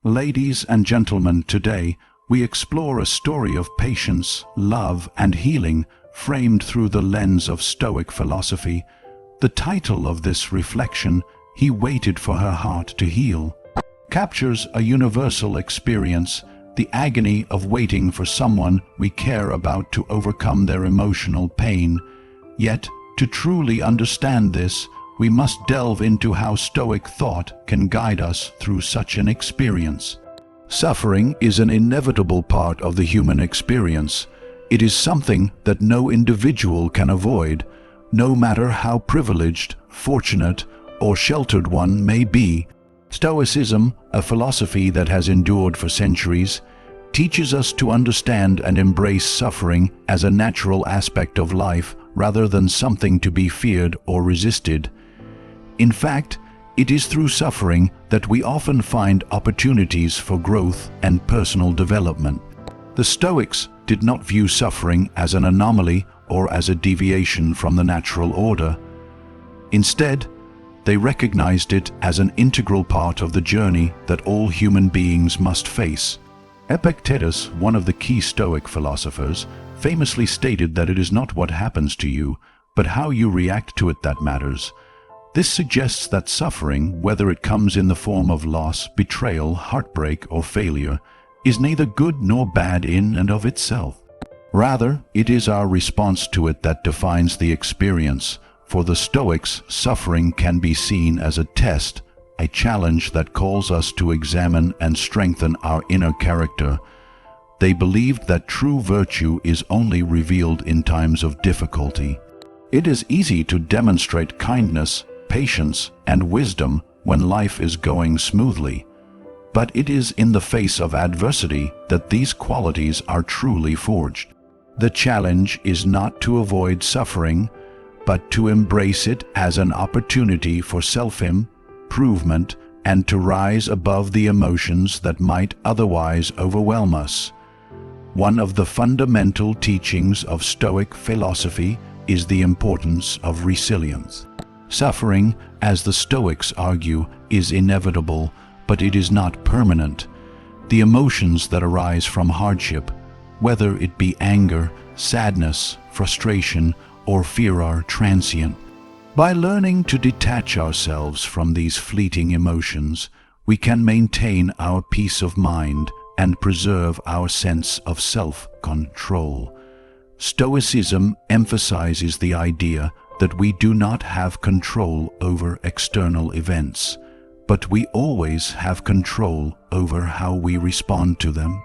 Ladies and gentlemen, today we explore a story of patience, love, and healing framed through the lens of Stoic philosophy. The title of this reflection, "He Waited for Her Heart to Heal," captures a universal experience, the agony of waiting for someone we care about to overcome their emotional pain. Yet, to truly understand this, we must delve into how Stoic thought can guide us through such an experience. Suffering is an inevitable part of the human experience. It is something that no individual can avoid, no matter how privileged, fortunate, or sheltered one may be. Stoicism, a philosophy that has endured for centuries, teaches us to understand and embrace suffering as a natural aspect of life rather than something to be feared or resisted. In fact, it is through suffering that we often find opportunities for growth and personal development. The Stoics did not view suffering as an anomaly or as a deviation from the natural order. Instead, they recognized it as an integral part of the journey that all human beings must face. Epictetus, one of the key Stoic philosophers, famously stated that it is not what happens to you, but how you react to it that matters. This suggests that suffering, whether it comes in the form of loss, betrayal, heartbreak, or failure, is neither good nor bad in and of itself. Rather, it is our response to it that defines the experience. For the Stoics, suffering can be seen as a test, a challenge that calls us to examine and strengthen our inner character. They believed that true virtue is only revealed in times of difficulty. It is easy to demonstrate kindness, patience, and wisdom when life is going smoothly. But it is in the face of adversity that these qualities are truly forged. The challenge is not to avoid suffering, but to embrace it as an opportunity for self-improvement and to rise above the emotions that might otherwise overwhelm us. One of the fundamental teachings of Stoic philosophy is the importance of resilience. Suffering, as the Stoics argue, is inevitable, but it is not permanent. The emotions that arise from hardship, whether it be anger, sadness, frustration, or fear, are transient. By learning to detach ourselves from these fleeting emotions, we can maintain our peace of mind and preserve our sense of self-control. Stoicism emphasizes the idea that we do not have control over external events, but we always have control over how we respond to them.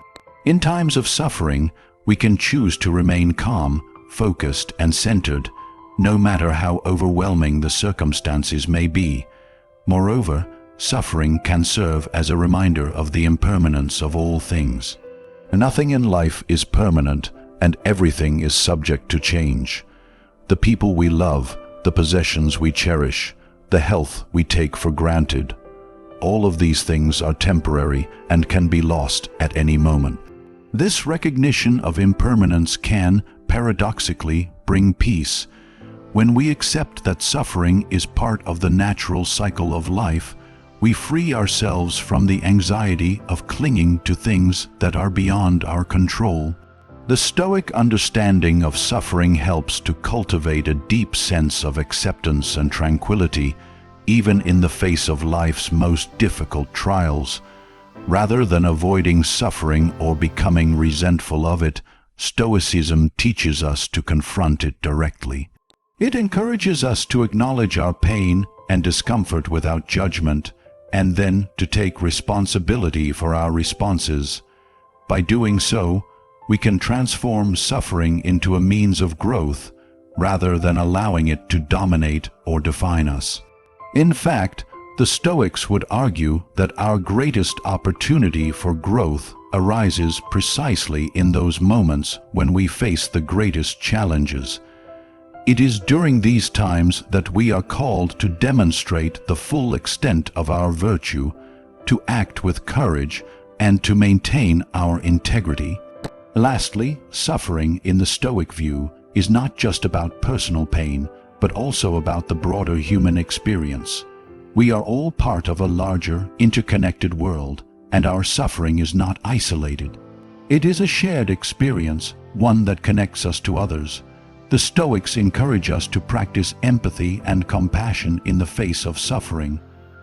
In times of suffering, we can choose to remain calm, focused, and centered, no matter how overwhelming the circumstances may be. Moreover, suffering can serve as a reminder of the impermanence of all things. Nothing in life is permanent, and everything is subject to change. The people we love, the possessions we cherish, the health we take for granted, all of these things are temporary and can be lost at any moment. This recognition of impermanence can, paradoxically, bring peace. When we accept that suffering is part of the natural cycle of life, we free ourselves from the anxiety of clinging to things that are beyond our control. The Stoic understanding of suffering helps to cultivate a deep sense of acceptance and tranquility, even in the face of life's most difficult trials. Rather than avoiding suffering or becoming resentful of it, Stoicism teaches us to confront it directly. It encourages us to acknowledge our pain and discomfort without judgment, and then to take responsibility for our responses. By doing so, we can transform suffering into a means of growth rather than allowing it to dominate or define us. In fact, the Stoics would argue that our greatest opportunity for growth arises precisely in those moments when we face the greatest challenges. It is during these times that we are called to demonstrate the full extent of our virtue, to act with courage, and to maintain our integrity. Lastly, suffering in the Stoic view is not just about personal pain, but also about the broader human experience. We are all part of a larger, interconnected world, and our suffering is not isolated. It is a shared experience, one that connects us to others. The Stoics encourage us to practice empathy and compassion in the face of suffering,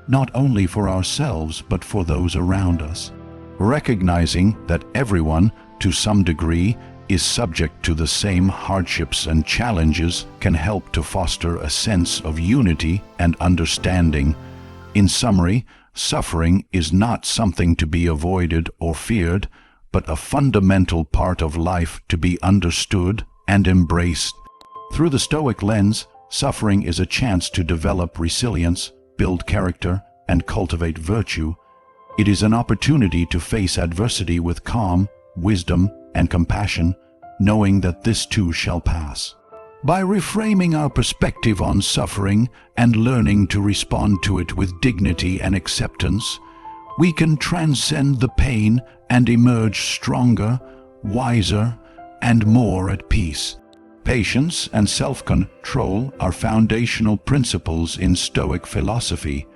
not only for ourselves but for those around us. Recognizing that everyone, to some degree, is subject to the same hardships and challenges can help to foster a sense of unity and understanding. In summary, suffering is not something to be avoided or feared, but a fundamental part of life to be understood and embraced. Through the Stoic lens, suffering is a chance to develop resilience, build character, and cultivate virtue. It is an opportunity to face adversity with calm, wisdom, and compassion, knowing that this too shall pass. By reframing our perspective on suffering and learning to respond to it with dignity and acceptance, we can transcend the pain and emerge stronger, wiser, and more at peace. Patience and self-control are foundational principles in Stoic philosophy,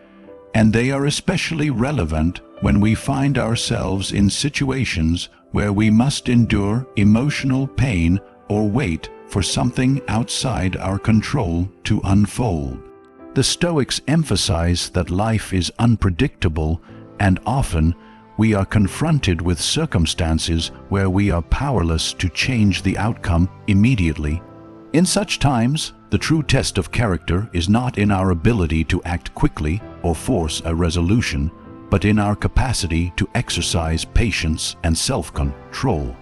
and they are especially relevant when we find ourselves in situations where we must endure emotional pain or wait for something outside our control to unfold. The Stoics emphasize that life is unpredictable, and often we are confronted with circumstances where we are powerless to change the outcome immediately. In such times, the true test of character is not in our ability to act quickly or force a resolution, but in our capacity to exercise patience and self-control.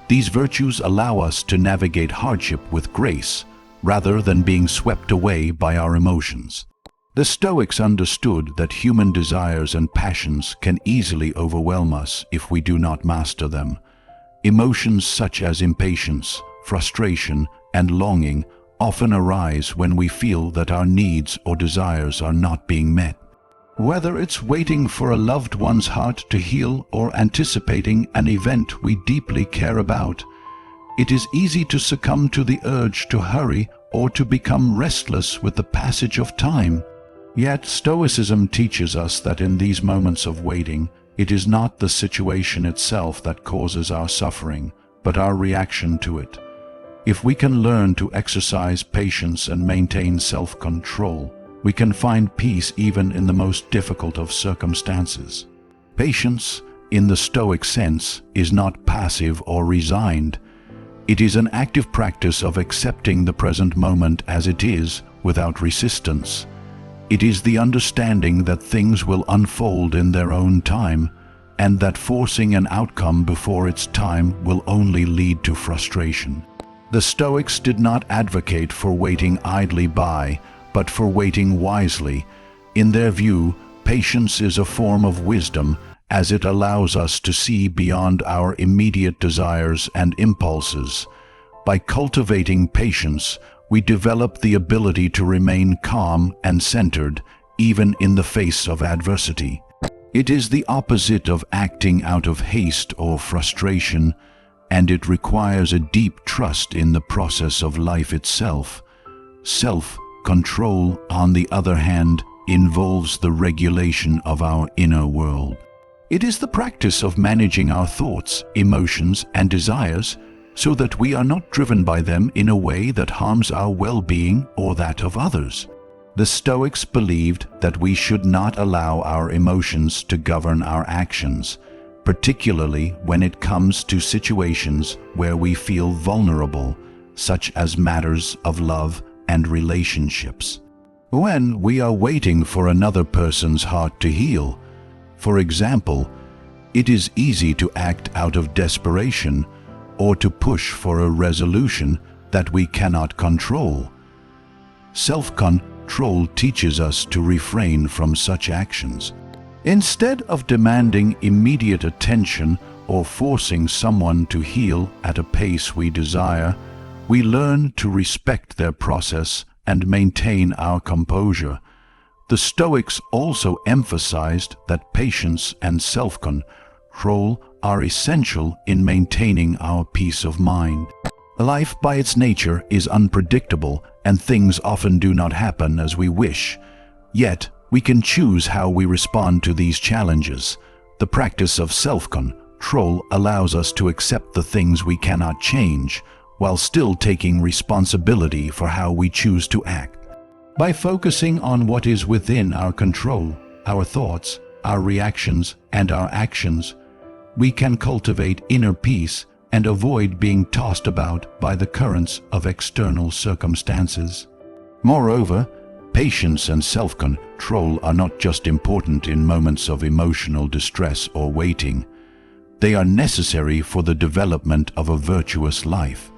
These virtues allow us to navigate hardship with grace, rather than being swept away by our emotions. The Stoics understood that human desires and passions can easily overwhelm us if we do not master them. Emotions such as impatience, frustration, and longing often arise when we feel that our needs or desires are not being met. Whether it's waiting for a loved one's heart to heal or anticipating an event we deeply care about, it is easy to succumb to the urge to hurry or to become restless with the passage of time. Yet Stoicism teaches us that in these moments of waiting, it is not the situation itself that causes our suffering, but our reaction to it. If we can learn to exercise patience and maintain self-control, we can find peace even in the most difficult of circumstances. Patience, in the Stoic sense, is not passive or resigned. It is an active practice of accepting the present moment as it is, without resistance. It is the understanding that things will unfold in their own time, and that forcing an outcome before its time will only lead to frustration. The Stoics did not advocate for waiting idly by, but for waiting wisely. In their view, patience is a form of wisdom, as it allows us to see beyond our immediate desires and impulses. By cultivating patience, we develop the ability to remain calm and centered, even in the face of adversity. It is the opposite of acting out of haste or frustration, and it requires a deep trust in the process of life itself. Self-control, on the other hand, involves the regulation of our inner world. It is the practice of managing our thoughts, emotions, and desires so that we are not driven by them in a way that harms our well-being or that of others. The Stoics believed that we should not allow our emotions to govern our actions, particularly when it comes to situations where we feel vulnerable, such as matters of love and relationships. When we are waiting for another person's heart to heal, for example, it is easy to act out of desperation or to push for a resolution that we cannot control. Self-control teaches us to refrain from such actions. Instead of demanding immediate attention or forcing someone to heal at a pace we desire, we learn to respect their process and maintain our composure. The Stoics also emphasized that patience and self-control are essential in maintaining our peace of mind. Life by its nature is unpredictable, and things often do not happen as we wish. Yet, we can choose how we respond to these challenges. The practice of self-control allows us to accept the things we cannot change, while still taking responsibility for how we choose to act. By focusing on what is within our control, our thoughts, our reactions, and our actions, we can cultivate inner peace and avoid being tossed about by the currents of external circumstances. Moreover, patience and self-control are not just important in moments of emotional distress or waiting. They are necessary for the development of a virtuous life.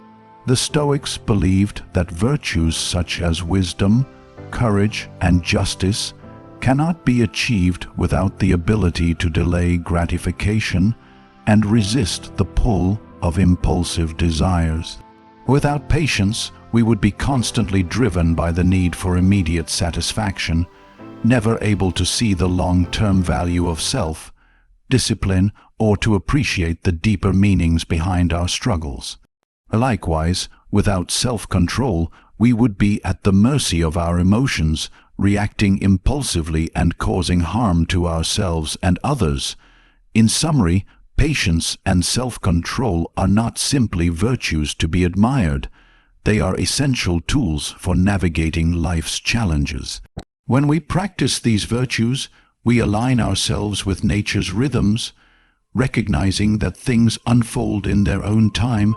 The Stoics believed that virtues such as wisdom, courage, and justice cannot be achieved without the ability to delay gratification and resist the pull of impulsive desires. Without patience, we would be constantly driven by the need for immediate satisfaction, never able to see the long-term value of self, discipline, or to appreciate the deeper meanings behind our struggles. Likewise, without self-control, we would be at the mercy of our emotions, reacting impulsively and causing harm to ourselves and others. In summary, patience and self-control are not simply virtues to be admired. They are essential tools for navigating life's challenges. When we practice these virtues, we align ourselves with nature's rhythms, recognizing that things unfold in their own time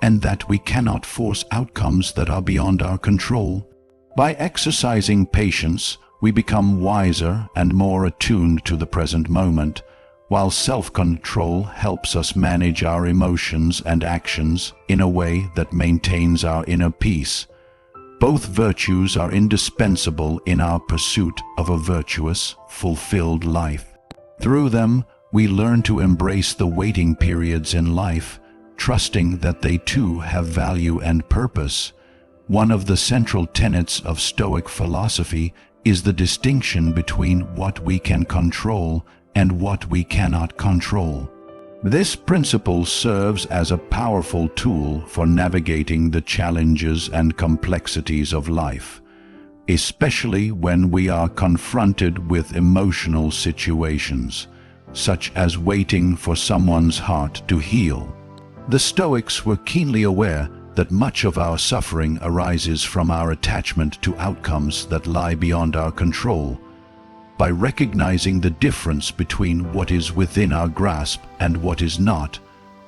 and that we cannot force outcomes that are beyond our control. By exercising patience, we become wiser and more attuned to the present moment, while self-control helps us manage our emotions and actions in a way that maintains our inner peace. Both virtues are indispensable in our pursuit of a virtuous, fulfilled life. Through them, we learn to embrace the waiting periods in life, trusting that they too have value and purpose. One of the central tenets of Stoic philosophy is the distinction between what we can control and what we cannot control. This principle serves as a powerful tool for navigating the challenges and complexities of life, especially when we are confronted with emotional situations, such as waiting for someone's heart to heal. The Stoics were keenly aware that much of our suffering arises from our attachment to outcomes that lie beyond our control. By recognizing the difference between what is within our grasp and what is not,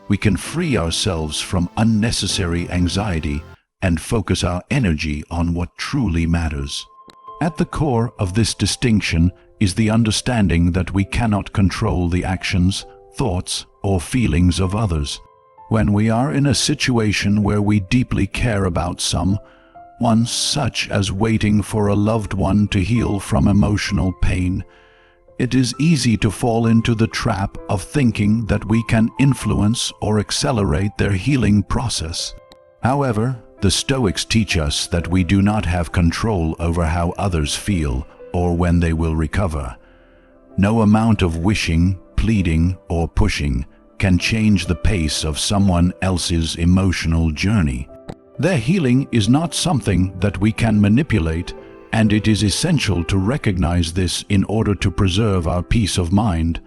we can free ourselves from unnecessary anxiety and focus our energy on what truly matters. At the core of this distinction is the understanding that we cannot control the actions, thoughts, or feelings of others. When we are in a situation where we deeply care about someone, such as waiting for a loved one to heal from emotional pain, it is easy to fall into the trap of thinking that we can influence or accelerate their healing process. However, the Stoics teach us that we do not have control over how others feel or when they will recover. No amount of wishing, pleading, or pushing can change the pace of someone else's emotional journey. Their healing is not something that we can manipulate, and it is essential to recognize this in order to preserve our peace of mind.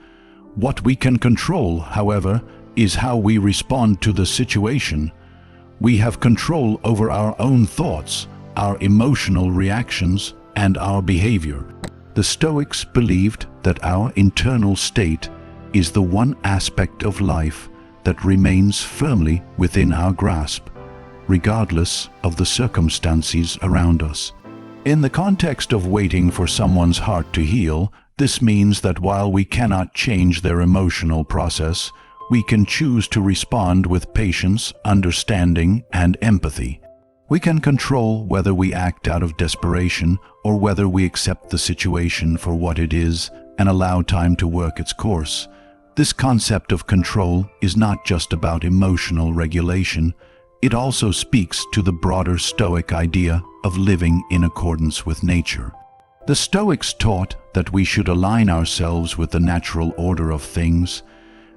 What we can control, however, is how we respond to the situation. We have control over our own thoughts, our emotional reactions, and our behavior. The Stoics believed that our internal state is the one aspect of life that remains firmly within our grasp, regardless of the circumstances around us. In the context of waiting for someone's heart to heal, this means that while we cannot change their emotional process, we can choose to respond with patience, understanding, and empathy. We can control whether we act out of desperation or whether we accept the situation for what it is and allow time to work its course. This concept of control is not just about emotional regulation. It also speaks to the broader Stoic idea of living in accordance with nature. The Stoics taught that we should align ourselves with the natural order of things,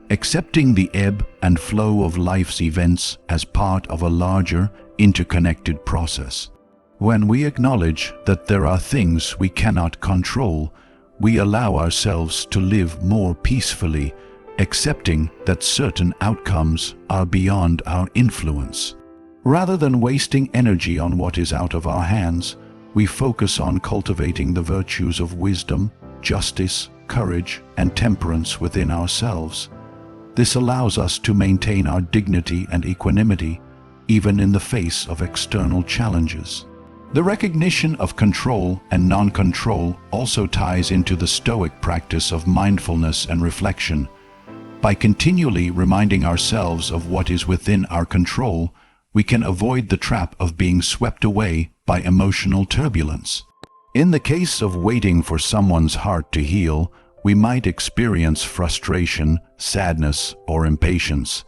accepting the ebb and flow of life's events as part of a larger, interconnected process. When we acknowledge that there are things we cannot control, we allow ourselves to live more peacefully, accepting that certain outcomes are beyond our influence. Rather than wasting energy on what is out of our hands, we focus on cultivating the virtues of wisdom, justice, courage, and temperance within ourselves. This allows us to maintain our dignity and equanimity, even in the face of external challenges. The recognition of control and non-control also ties into the Stoic practice of mindfulness and reflection. By continually reminding ourselves of what is within our control, we can avoid the trap of being swept away by emotional turbulence. In the case of waiting for someone's heart to heal, we might experience frustration, sadness, or impatience.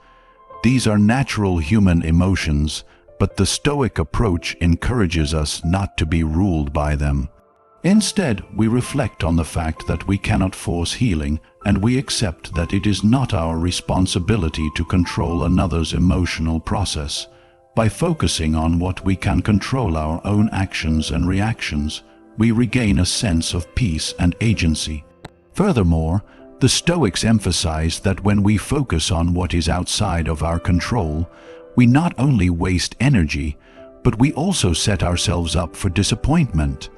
These are natural human emotions, but the Stoic approach encourages us not to be ruled by them. Instead, we reflect on the fact that we cannot force healing, and we accept that it is not our responsibility to control another's emotional process. By focusing on what we can control, our own actions and reactions, we regain a sense of peace and agency. Furthermore, the Stoics emphasize that when we focus on what is outside of our control, we not only waste energy, but we also set ourselves up for disappointment.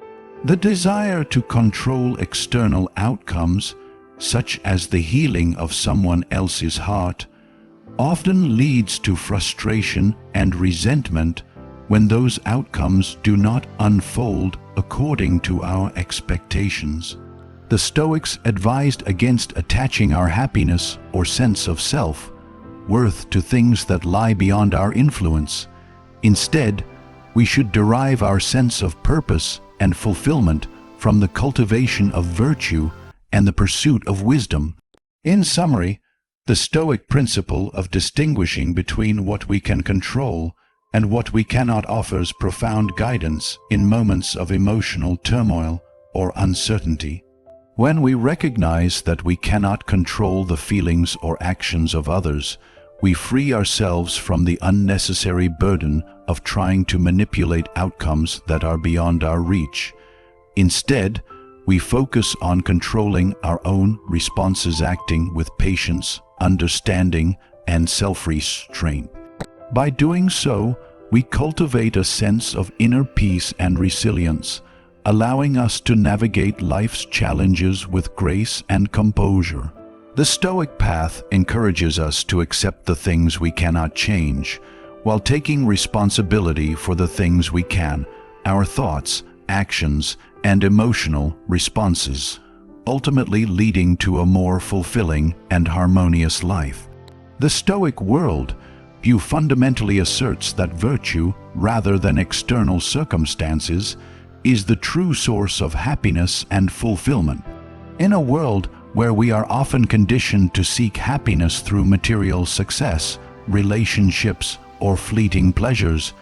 The desire to control external outcomes, such as the healing of someone else's heart, often leads to frustration and resentment when those outcomes do not unfold according to our expectations. The Stoics advised against attaching our happiness or sense of self-worth to things that lie beyond our influence. Instead, we should derive our sense of purpose and fulfillment from the cultivation of virtue and the pursuit of wisdom. In summary, the Stoic principle of distinguishing between what we can control and what we cannot offers profound guidance in moments of emotional turmoil or uncertainty. When we recognize that we cannot control the feelings or actions of others, we free ourselves from the unnecessary burden of trying to manipulate outcomes that are beyond our reach. Instead, we focus on controlling our own responses, acting with patience, understanding, and self-restraint. By doing so, we cultivate a sense of inner peace and resilience, allowing us to navigate life's challenges with grace and composure. The Stoic path encourages us to accept the things we cannot change, while taking responsibility for the things we can, our thoughts, actions, and emotional responses, ultimately leading to a more fulfilling and harmonious life. The Stoic worldview fundamentally asserts that virtue, rather than external circumstances, is the true source of happiness and fulfillment. In a world where we are often conditioned to seek happiness through material success, relationships, or fleeting pleasures,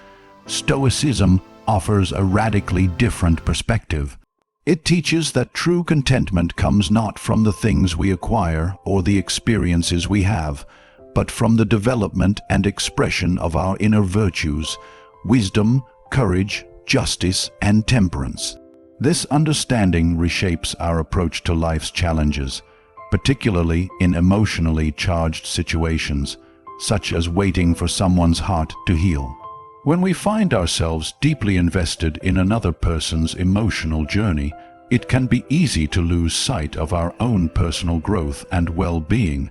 Stoicism offers a radically different perspective. It teaches that true contentment comes not from the things we acquire or the experiences we have, but from the development and expression of our inner virtues, wisdom, courage, justice, and temperance. This understanding reshapes our approach to life's challenges, particularly in emotionally charged situations, such as waiting for someone's heart to heal. When we find ourselves deeply invested in another person's emotional journey, it can be easy to lose sight of our own personal growth and well-being.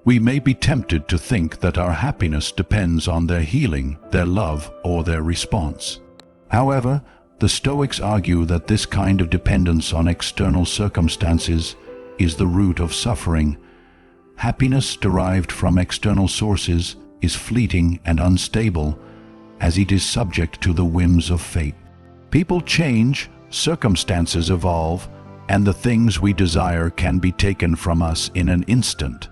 We may be tempted to think that our happiness depends on their healing, their love, or their response. However, the Stoics argue that this kind of dependence on external circumstances is the root of suffering. Happiness derived from external sources is fleeting and unstable, as it is subject to the whims of fate. People change, circumstances evolve, and the things we desire can be taken from us in an instant.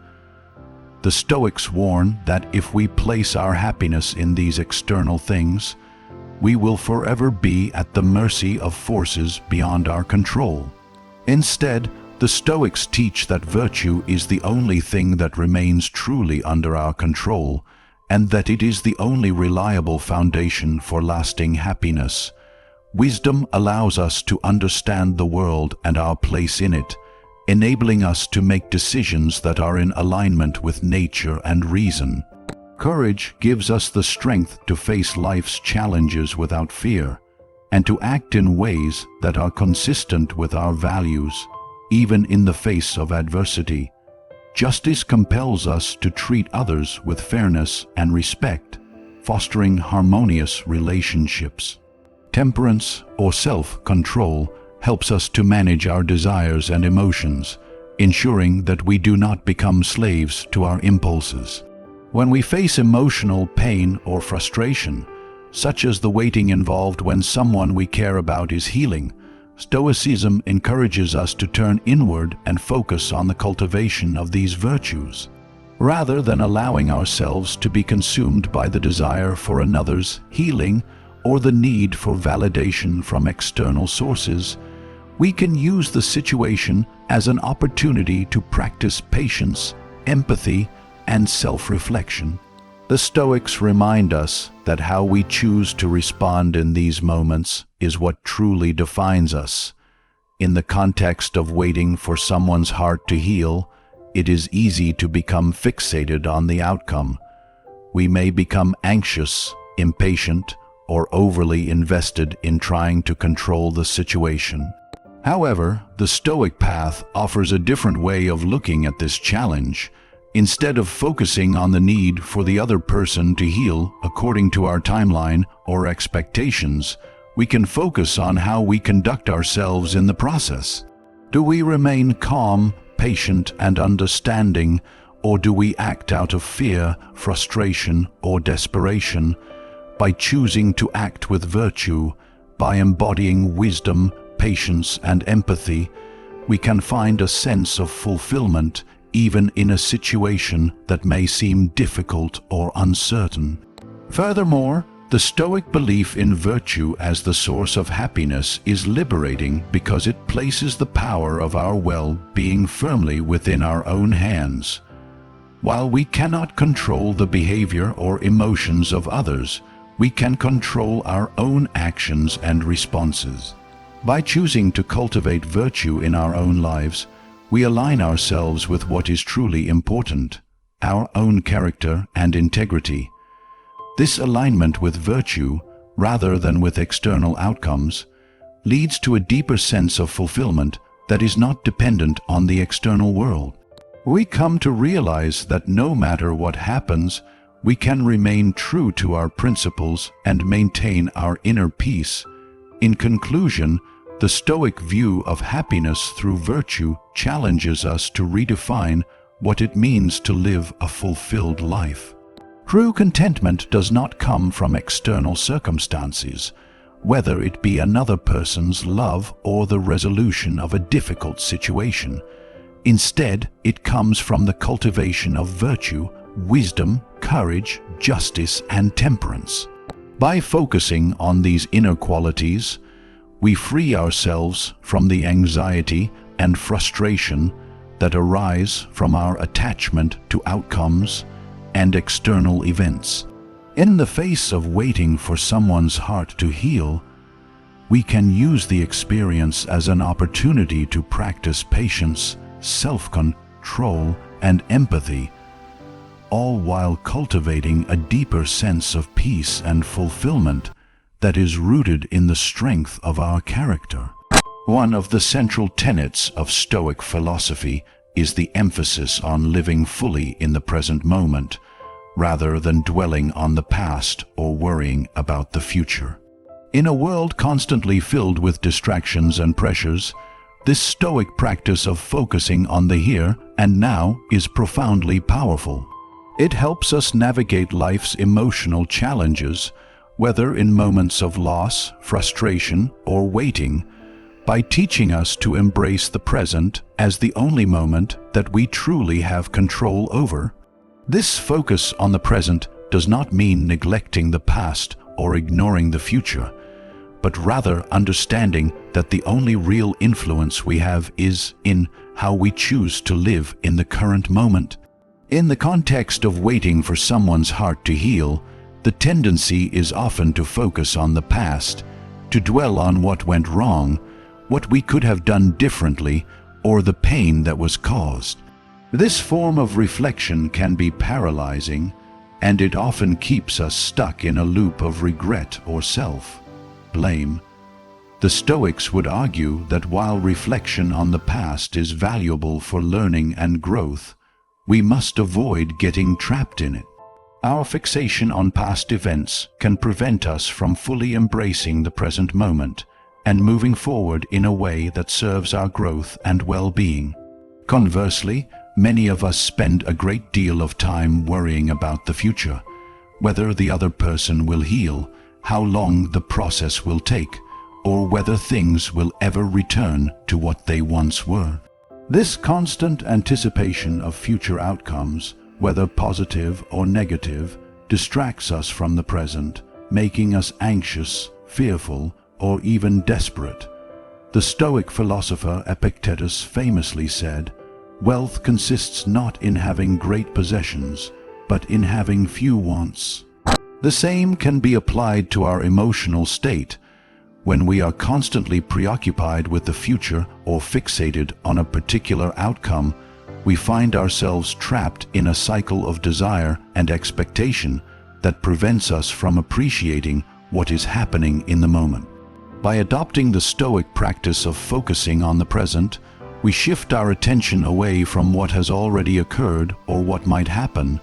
The Stoics warn that if we place our happiness in these external things, we will forever be at the mercy of forces beyond our control. Instead, the Stoics teach that virtue is the only thing that remains truly under our control, and that it is the only reliable foundation for lasting happiness. Wisdom allows us to understand the world and our place in it, enabling us to make decisions that are in alignment with nature and reason. Courage gives us the strength to face life's challenges without fear, and to act in ways that are consistent with our values, even in the face of adversity. Justice compels us to treat others with fairness and respect, fostering harmonious relationships. Temperance, or self-control, helps us to manage our desires and emotions, ensuring that we do not become slaves to our impulses. When we face emotional pain or frustration, such as the waiting involved when someone we care about is healing, Stoicism encourages us to turn inward and focus on the cultivation of these virtues. Rather than allowing ourselves to be consumed by the desire for another's healing or the need for validation from external sources, we can use the situation as an opportunity to practice patience, empathy, and self-reflection. The Stoics remind us that how we choose to respond in these moments is what truly defines us. In the context of waiting for someone's heart to heal, it is easy to become fixated on the outcome. We may become anxious, impatient, or overly invested in trying to control the situation. However, the Stoic path offers a different way of looking at this challenge. Instead of focusing on the need for the other person to heal according to our timeline or expectations, we can focus on how we conduct ourselves in the process. Do we remain calm, patient, and understanding, or do we act out of fear, frustration, or desperation? By choosing to act with virtue, by embodying wisdom, patience, and empathy, we can find a sense of fulfillment even in a situation that may seem difficult or uncertain. Furthermore, the Stoic belief in virtue as the source of happiness is liberating because it places the power of our well-being firmly within our own hands. While we cannot control the behavior or emotions of others, we can control our own actions and responses. By choosing to cultivate virtue in our own lives, we align ourselves with what is truly important, our own character and integrity. This alignment with virtue, rather than with external outcomes, leads to a deeper sense of fulfillment that is not dependent on the external world. We come to realize that no matter what happens, we can remain true to our principles and maintain our inner peace. In conclusion, the Stoic view of happiness through virtue challenges us to redefine what it means to live a fulfilled life. True contentment does not come from external circumstances, whether it be another person's love or the resolution of a difficult situation. Instead, it comes from the cultivation of virtue, wisdom, courage, justice, and temperance. By focusing on these inner qualities, we free ourselves from the anxiety and frustration that arise from our attachment to outcomes and external events. In the face of waiting for someone's heart to heal, we can use the experience as an opportunity to practice patience, self-control, and empathy, all while cultivating a deeper sense of peace and fulfillment that is rooted in the strength of our character. One of the central tenets of Stoic philosophy is the emphasis on living fully in the present moment, rather than dwelling on the past or worrying about the future. In a world constantly filled with distractions and pressures, this Stoic practice of focusing on the here and now is profoundly powerful. It helps us navigate life's emotional challenges, whether in moments of loss, frustration, or waiting, by teaching us to embrace the present as the only moment that we truly have control over. This focus on the present does not mean neglecting the past or ignoring the future, but rather understanding that the only real influence we have is in how we choose to live in the current moment. In the context of waiting for someone's heart to heal, the tendency is often to focus on the past, to to dwell on what went wrong, what we could have done differently, or the pain that was caused. This form of reflection can be paralyzing, and it often keeps us stuck in a loop of regret or self-blame. The Stoics would argue that while reflection on the past is valuable for learning and growth, we must avoid getting trapped in it. Our fixation on past events can prevent us from fully embracing the present moment and moving forward in a way that serves our growth and well-being. Conversely, many of us spend a great deal of time worrying about the future, whether the other person will heal, how long the process will take, or whether things will ever return to what they once were. This constant anticipation of future outcomes, whether positive or negative, distracts us from the present, making us anxious, fearful, or even desperate. The Stoic philosopher Epictetus famously said, "Wealth consists not in having great possessions, but in having few wants." The same can be applied to our emotional state. When we are constantly preoccupied with the future or fixated on a particular outcome, we find ourselves trapped in a cycle of desire and expectation that prevents us from appreciating what is happening in the moment. By adopting the Stoic practice of focusing on the present, we shift our attention away from what has already occurred or what might happen,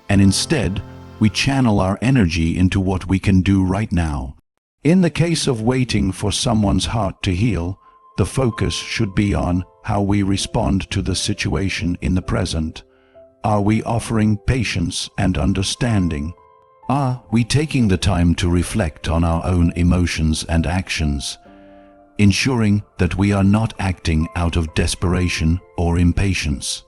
and instead, we channel our energy into what we can do right now. In the case of waiting for someone's heart to heal, the focus should be on how we respond to the situation in the present. Are we offering patience and understanding? Are we taking the time to reflect on our own emotions and actions, ensuring that we are not acting out of desperation or impatience?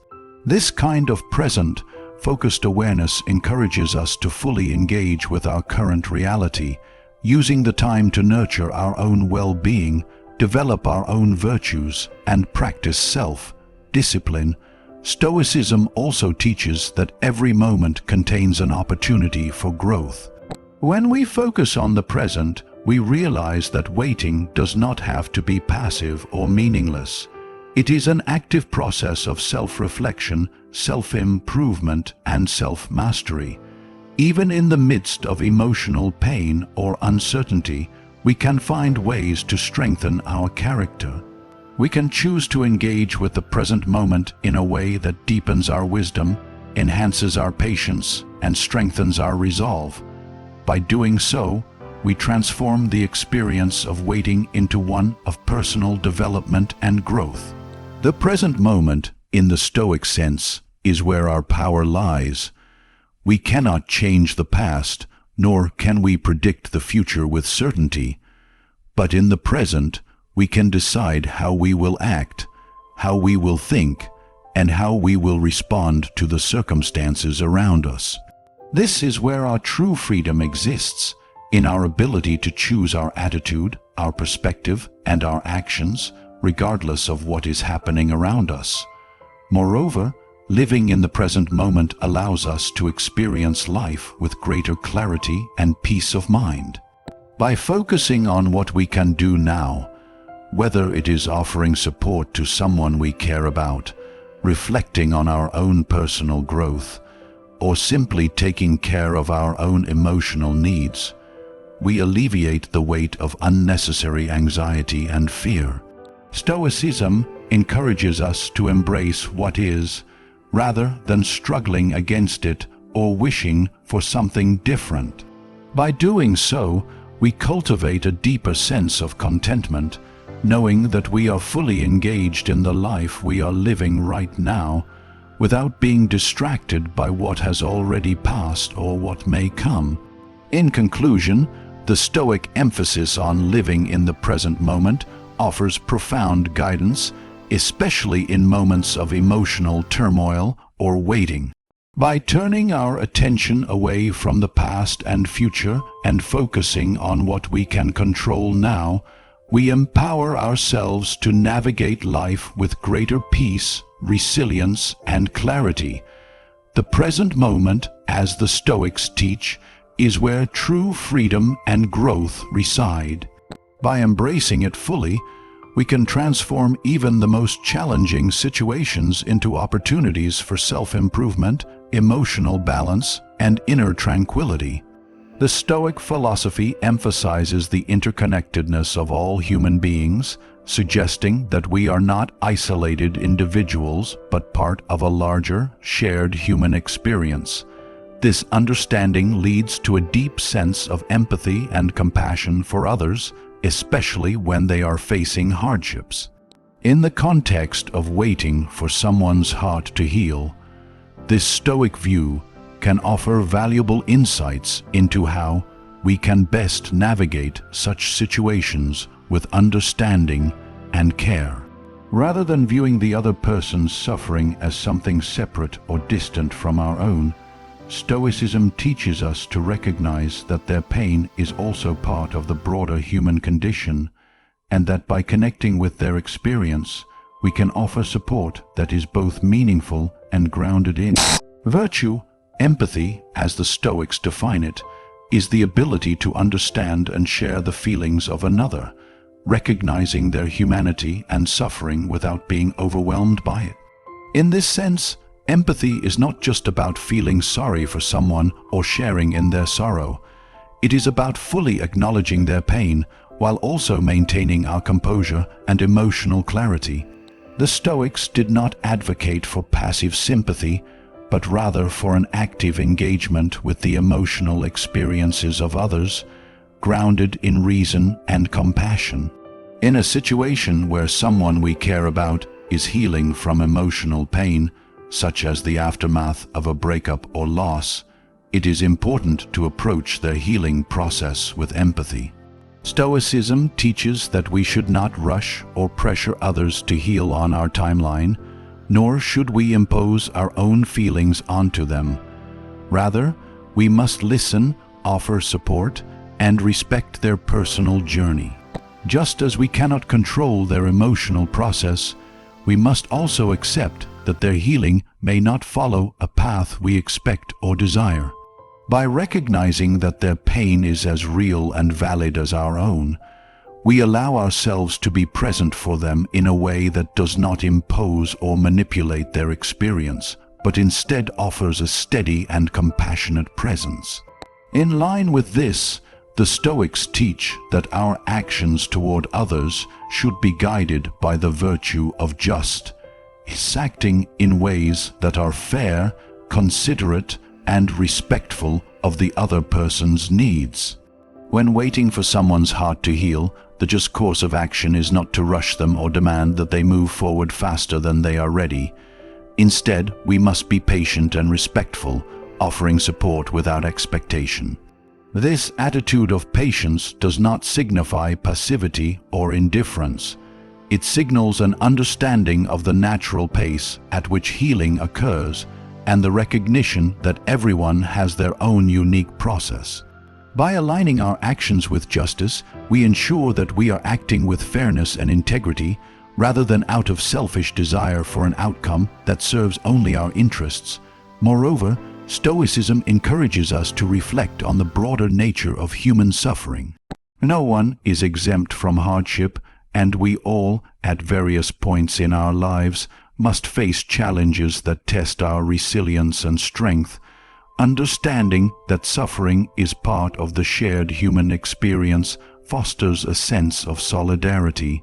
This kind of present, focused awareness encourages us to fully engage with our current reality, using the time to nurture our own well-being, develop our own virtues, and practice self-discipline. Stoicism also teaches that every moment contains an opportunity for growth. When we focus on the present, we realize that waiting does not have to be passive or meaningless. It is an active process of self-reflection, self-improvement, and self-mastery. Even in the midst of emotional pain or uncertainty, we can find ways to strengthen our character. We can choose to engage with the present moment in a way that deepens our wisdom, enhances our patience, and strengthens our resolve. By doing so, we transform the experience of waiting into one of personal development and growth. The present moment, in the Stoic sense, is where our power lies. We cannot change the past, nor can we predict the future with certainty. But in the present, we can decide how we will act, how we will think, and how we will respond to the circumstances around us. This is where our true freedom exists, in our ability to choose our attitude, our perspective, and our actions, regardless of what is happening around us. Moreover, living in the present moment allows us to experience life with greater clarity and peace of mind. By focusing on what we can do now, whether it is offering support to someone we care about, reflecting on our own personal growth, or simply taking care of our own emotional needs, we alleviate the weight of unnecessary anxiety and fear. Stoicism encourages us to embrace what is, rather than struggling against it or wishing for something different. By doing so, we cultivate a deeper sense of contentment, knowing that we are fully engaged in the life we are living right now, without being distracted by what has already passed or what may come. In conclusion, the Stoic emphasis on living in the present moment offers profound guidance, especially in moments of emotional turmoil or waiting. By turning our attention away from the past and future and focusing on what we can control now, we empower ourselves to navigate life with greater peace, resilience, and clarity. The present moment, as the Stoics teach, is where true freedom and growth reside. By embracing it fully, we can transform even the most challenging situations into opportunities for self-improvement, emotional balance, and inner tranquility. The Stoic philosophy emphasizes the interconnectedness of all human beings, suggesting that we are not isolated individuals but part of a larger, shared human experience. This understanding leads to a deep sense of empathy and compassion for others, especially when they are facing hardships. In the context of waiting for someone's heart to heal, this Stoic view can offer valuable insights into how we can best navigate such situations with understanding and care. Rather than viewing the other person's suffering as something separate or distant from our own, Stoicism teaches us to recognize that their pain is also part of the broader human condition, and that by connecting with their experience, we can offer support that is both meaningful and grounded in virtue. Empathy, as the Stoics define it, is the ability to understand and share the feelings of another, recognizing their humanity and suffering without being overwhelmed by it. In this sense, empathy is not just about feeling sorry for someone or sharing in their sorrow. It is about fully acknowledging their pain while also maintaining our composure and emotional clarity. The Stoics did not advocate for passive sympathy, but rather for an active engagement with the emotional experiences of others, grounded in reason and compassion. In a situation where someone we care about is healing from emotional pain, such as the aftermath of a breakup or loss, it is important to approach their healing process with empathy. Stoicism teaches that we should not rush or pressure others to heal on our timeline, nor should we impose our own feelings onto them. Rather, we must listen, offer support, and respect their personal journey. Just as we cannot control their emotional process, we must also accept that their healing may not follow a path we expect or desire. By recognizing that their pain is as real and valid as our own, we allow ourselves to be present for them in a way that does not impose or manipulate their experience, but instead offers a steady and compassionate presence. In line with this, the Stoics teach that our actions toward others should be guided by the virtue of just, acting in ways that are fair, considerate, and respectful of the other person's needs. When waiting for someone's heart to heal, the just course of action is not to rush them or demand that they move forward faster than they are ready. Instead, we must be patient and respectful, offering support without expectation. This attitude of patience does not signify passivity or indifference. It signals an understanding of the natural pace at which healing occurs and the recognition that everyone has their own unique process. By aligning our actions with justice, we ensure that we are acting with fairness and integrity rather than out of selfish desire for an outcome that serves only our interests. Moreover, Stoicism encourages us to reflect on the broader nature of human suffering. No one is exempt from hardship, and we all, at various points in our lives, must face challenges that test our resilience and strength. Understanding that suffering is part of the shared human experience fosters a sense of solidarity.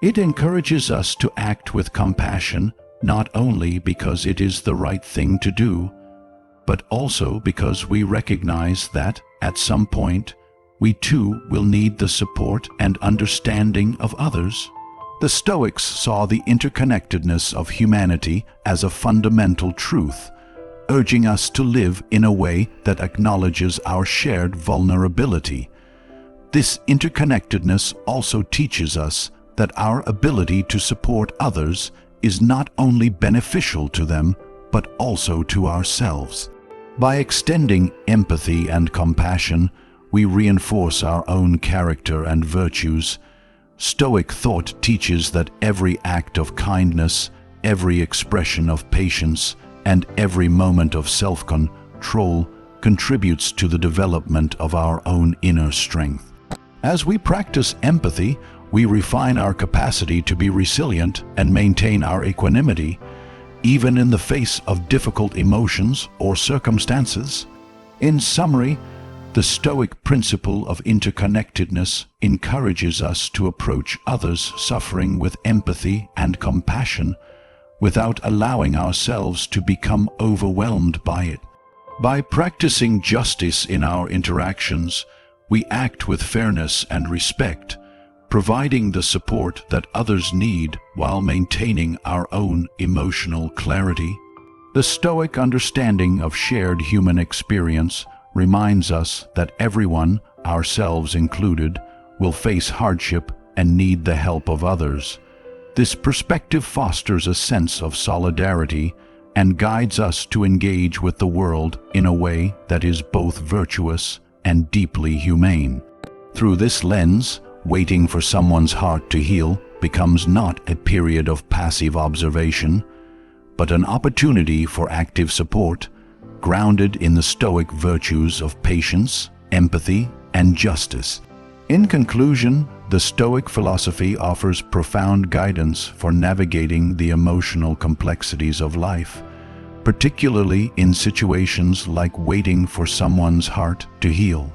It encourages us to act with compassion, not only because it is the right thing to do, but also because we recognize that, at some point, we too will need the support and understanding of others. The Stoics saw the interconnectedness of humanity as a fundamental truth, urging us to live in a way that acknowledges our shared vulnerability. This interconnectedness also teaches us that our ability to support others is not only beneficial to them, but also to ourselves. By extending empathy and compassion, we reinforce our own character and virtues. Stoic thought teaches that every act of kindness, every expression of patience, and every moment of self-control contributes to the development of our own inner strength. As we practice empathy, we refine our capacity to be resilient and maintain our equanimity, even in the face of difficult emotions or circumstances. In summary, the Stoic principle of interconnectedness encourages us to approach others' suffering with empathy and compassion, without allowing ourselves to become overwhelmed by it. By practicing justice in our interactions, we act with fairness and respect, providing the support that others need while maintaining our own emotional clarity. The Stoic understanding of shared human experience reminds us that everyone, ourselves included, will face hardship and need the help of others. This perspective fosters a sense of solidarity and guides us to engage with the world in a way that is both virtuous and deeply humane. Through this lens, waiting for someone's heart to heal becomes not a period of passive observation, but an opportunity for active support, grounded in the Stoic virtues of patience, empathy, and justice. In conclusion, the Stoic philosophy offers profound guidance for navigating the emotional complexities of life, particularly in situations like waiting for someone's heart to heal.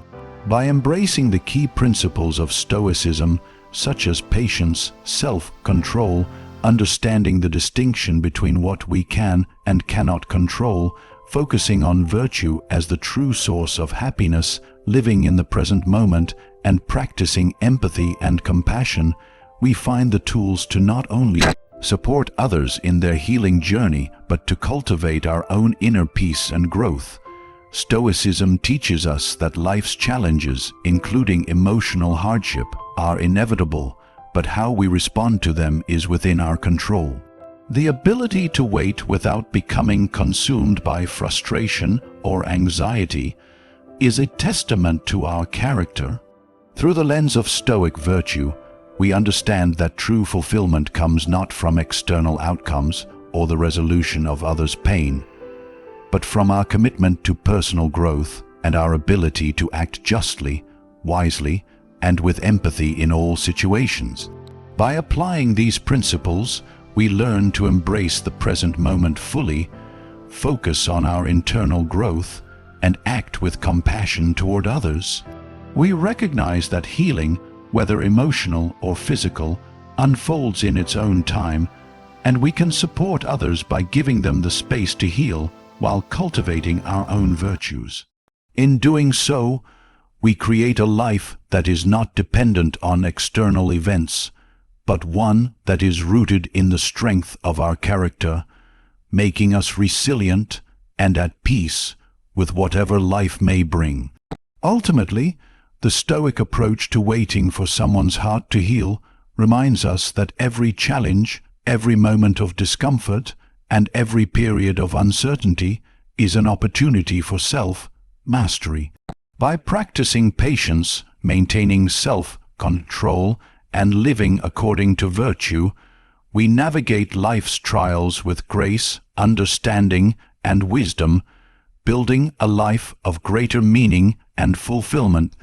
By embracing the key principles of Stoicism, such as patience, self-control, understanding the distinction between what we can and cannot control, focusing on virtue as the true source of happiness, living in the present moment, and practicing empathy and compassion, we find the tools to not only support others in their healing journey, but to cultivate our own inner peace and growth. Stoicism teaches us that life's challenges, including emotional hardship, are inevitable, but how we respond to them is within our control. The ability to wait without becoming consumed by frustration or anxiety is a testament to our character. Through the lens of Stoic virtue, we understand that true fulfillment comes not from external outcomes or the resolution of others' pain, but from our commitment to personal growth and our ability to act justly, wisely, and with empathy in all situations. By applying these principles, we learn to embrace the present moment fully, focus on our internal growth, and act with compassion toward others. We recognize that healing, whether emotional or physical, unfolds in its own time, and we can support others by giving them the space to heal while cultivating our own virtues. In doing so, we create a life that is not dependent on external events, but one that is rooted in the strength of our character, making us resilient and at peace with whatever life may bring. Ultimately, the Stoic approach to waiting for someone's heart to heal reminds us that every challenge, every moment of discomfort, and every period of uncertainty is an opportunity for self-mastery. By practicing patience, maintaining self-control, and living according to virtue, we navigate life's trials with grace, understanding, and wisdom, building a life of greater meaning and fulfillment.